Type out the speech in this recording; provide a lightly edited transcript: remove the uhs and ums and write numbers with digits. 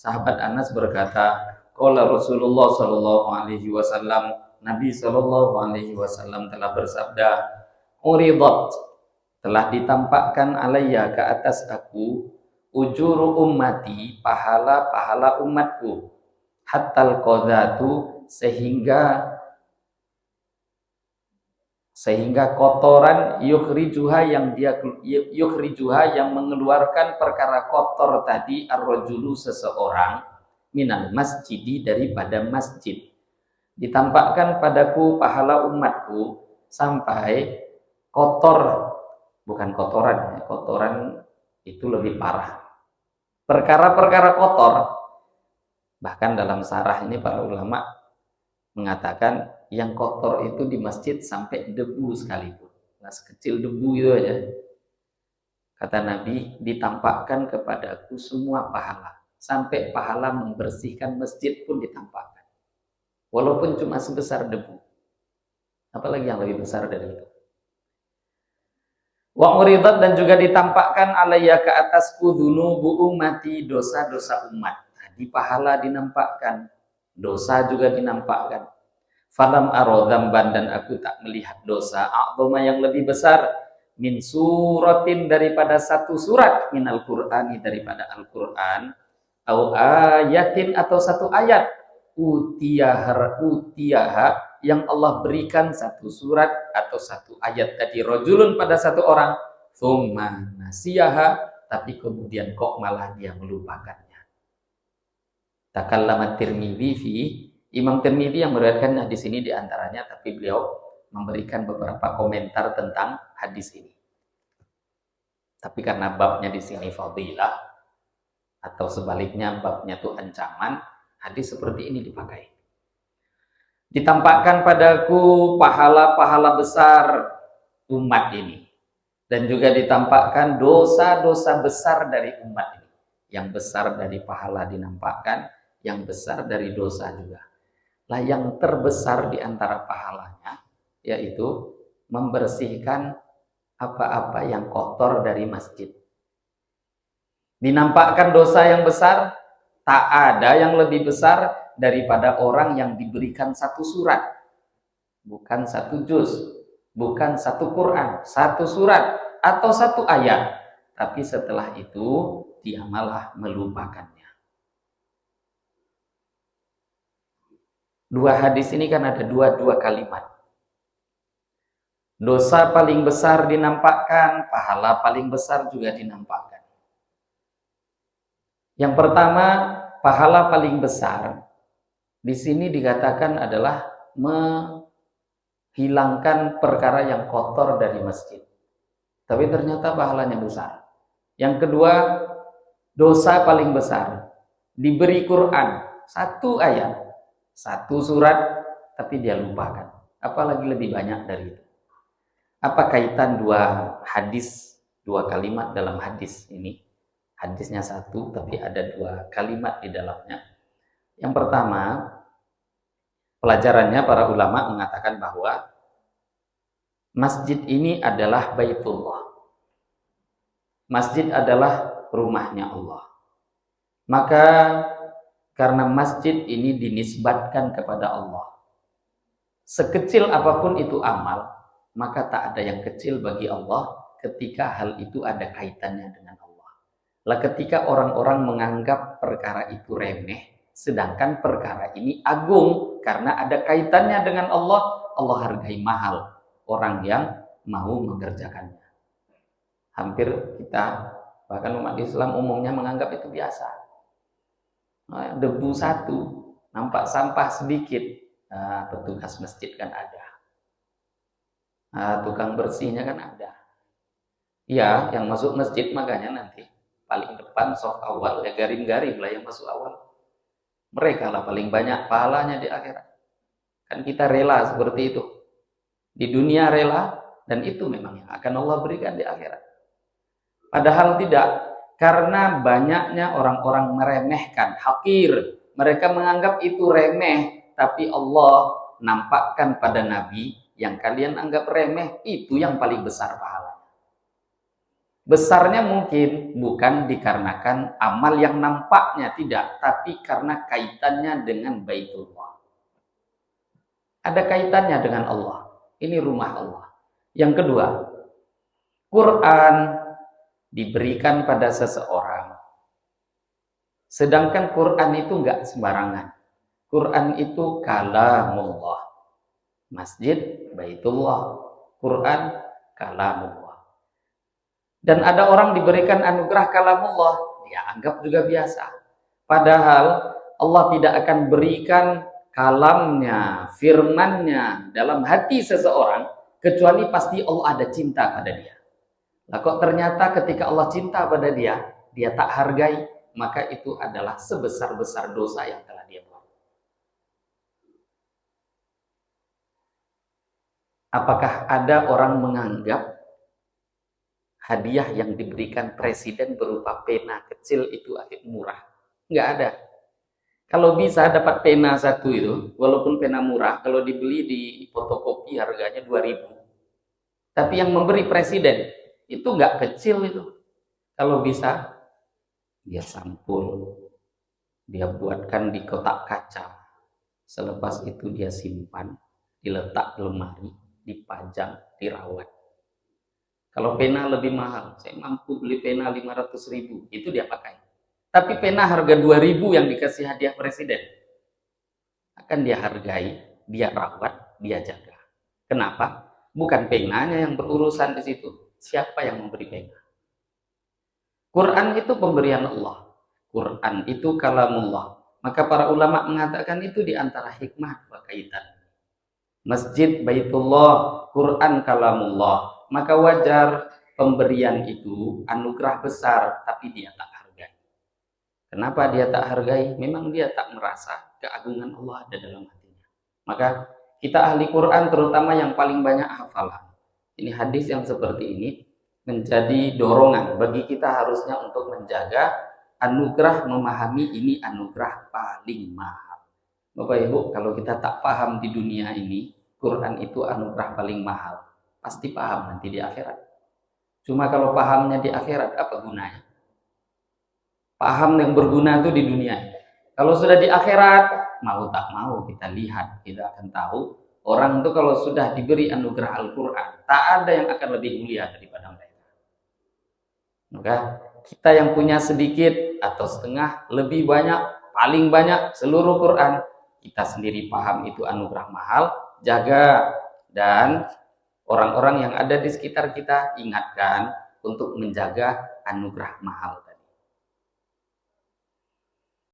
Sahabat Anas berkata, qala Rasulullah sallallahu alaihi wasallam, Nabi sallallahu alaihi wasallam telah bersabda, uridat, telah ditampakkan alayya ke atas aku, ujuru ummati, pahala-pahala umatku, hattal qadhatu, sehingga kotoran yukhrijuha yang mengeluarkan perkara kotor tadi, ar-rajulu, seseorang, minal masjidi, daripada masjid. Ditampakkan padaku pahala umatku sampai kotor, bukan kotoran, kotoran itu lebih parah, perkara-perkara kotor. Bahkan dalam sarah ini para ulama mengatakan yang kotor itu di masjid sampai debu sekalipun, nah sekecil debu itu aja. Kata Nabi, ditampakkan kepadaku semua pahala, sampai pahala membersihkan masjid pun ditampakkan, walaupun cuma sebesar debu. Apalagi yang lebih besar dari itu. Wa uridat, dan juga ditampakkan alayya ke atasku, dzunubu ummati, dosa-dosa umat. Tadi pahala dinampakkan, dosa juga dinampakkan. Falam aro dzamban, dan aku tak melihat dosa a'dhama, yang lebih besar, min suratin, daripada satu surat, minal qur'ani, daripada Al-Qur'an, au ayatin, atau satu ayat, utiyaha, yang Allah berikan satu surat atau satu ayat tadi, rajulun, pada satu orang, tsumma nasiyaha, tapi kemudian kok malah dia melupakannya. Takallama Tirmidzi fi, Imam Tirmidzi yang meriwayatkan hadis ini diantaranya, tapi beliau memberikan beberapa komentar tentang hadis ini. Tapi karena babnya di sini fadilah, atau sebaliknya babnya itu ancaman, hadis seperti ini dipakai. Ditampakkan padaku pahala-pahala besar umat ini, dan juga ditampakkan dosa-dosa besar dari umat ini. Yang besar dari pahala dinampakkan, yang besar dari dosa juga. Lah yang terbesar di antara pahalanya yaitu membersihkan apa-apa yang kotor dari masjid. Dinampakkan dosa yang besar, tak ada yang lebih besar daripada orang yang diberikan satu surat, bukan satu juz, bukan satu Quran, satu surat atau satu ayat, tapi setelah itu dia malah melupakannya. Dua hadis ini kan ada dua kalimat. Dosa paling besar dinampakkan, pahala paling besar juga dinampakkan. Yang pertama, pahala paling besar di sini dikatakan adalah menghilangkan perkara yang kotor dari masjid. Tapi ternyata pahalanya besar. Yang kedua, dosa paling besar, diberi Quran, satu ayat, satu surat, tapi dia lupakan. Apalagi lebih banyak dari itu. Apa kaitan dua hadis, dua kalimat dalam hadis ini? Hadisnya satu, tapi ada dua kalimat di dalamnya. Yang pertama, pelajarannya para ulama mengatakan bahwa masjid ini adalah Baitullah. Masjid adalah rumahnya Allah. Maka karena masjid ini dinisbatkan kepada Allah, sekecil apapun itu amal, maka tak ada yang kecil bagi Allah ketika hal itu ada kaitannya dengan Allah. Lah ketika orang-orang menganggap perkara itu remeh, sedangkan perkara ini agung karena ada kaitannya dengan Allah, Allah hargai mahal orang yang mau mengerjakannya. Hampir kita, bahkan umat Islam umumnya menganggap itu biasa. Debu satu, nampak sampah sedikit, petugas masjid kan ada, tukang bersihnya kan ada. Ya, yang masuk masjid makanya nanti paling depan soft awal, ya garing-garing lah yang masuk awal. Mereka lah paling banyak pahalanya di akhirat. Kan kita rela seperti itu. Di dunia rela, dan itu memang yang akan Allah berikan di akhirat. Padahal tidak, karena banyaknya orang-orang meremehkan, hakir. Mereka menganggap itu remeh, tapi Allah nampakkan pada Nabi, yang kalian anggap remeh, itu yang paling besar pahala. Besarnya mungkin bukan dikarenakan amal yang nampaknya, tidak, tapi karena kaitannya dengan Baitullah. Ada kaitannya dengan Allah. Ini rumah Allah. Yang kedua, Quran diberikan pada seseorang. Sedangkan Quran itu enggak sembarangan. Quran itu kalamullah. Masjid, Baitullah. Quran, kalamullah. Dan ada orang diberikan anugerah kalamullah, dia anggap juga biasa. Padahal Allah tidak akan berikan kalamnya, firmannya dalam hati seseorang, kecuali pasti Allah ada cinta pada dia. Nah kok ternyata ketika Allah cinta pada dia, dia tak hargai, maka itu adalah sebesar-besar dosa yang telah dia buat. Apakah ada orang menganggap hadiah yang diberikan presiden berupa pena kecil itu murah? Nggak ada. Kalau bisa dapat pena satu itu, walaupun pena murah, kalau dibeli di fotokopi harganya 2.000. Tapi yang memberi presiden, itu nggak kecil itu. Kalau bisa, dia sampul, dia buatkan di kotak kaca. Selepas itu dia simpan, diletak di lemari, dipajang, dirawat. Kalau pena lebih mahal, saya mampu beli pena 500.000, itu dia pakai. Tapi pena harga 2.000 yang dikasih hadiah presiden, akan dia hargai, dia rawat, dia jaga. Kenapa? Bukan penanya yang berurusan di situ. Siapa yang memberi pena? Quran itu pemberian Allah. Quran itu kalamullah. Maka para ulama mengatakan itu di antara hikmah berkaitan. Masjid Baitullah, Quran kalamullah. Maka wajar pemberian itu anugerah besar, tapi dia tak hargai. Kenapa dia tak hargai? Memang dia tak merasa keagungan Allah ada dalam hatinya. Maka kita ahli Quran, terutama yang paling banyak hafalan, ini hadis yang seperti ini menjadi dorongan bagi kita harusnya untuk menjaga anugerah, memahami ini anugerah paling mahal. Bapak Ibu, kalau kita tak paham di dunia ini, Quran itu anugerah paling mahal, pasti paham nanti di akhirat. Cuma kalau pahamnya di akhirat, apa gunanya? Paham yang berguna itu di dunia. Kalau sudah di akhirat, mau tak mau kita lihat, kita akan tahu orang itu kalau sudah diberi anugerah Al-Quran, tak ada yang akan lebih mulia daripada mereka. Maka kita yang punya sedikit atau setengah, lebih banyak, paling banyak seluruh Quran, kita sendiri paham itu anugerah mahal, jaga. Dan orang-orang yang ada di sekitar kita ingatkan untuk menjaga anugerah mahal.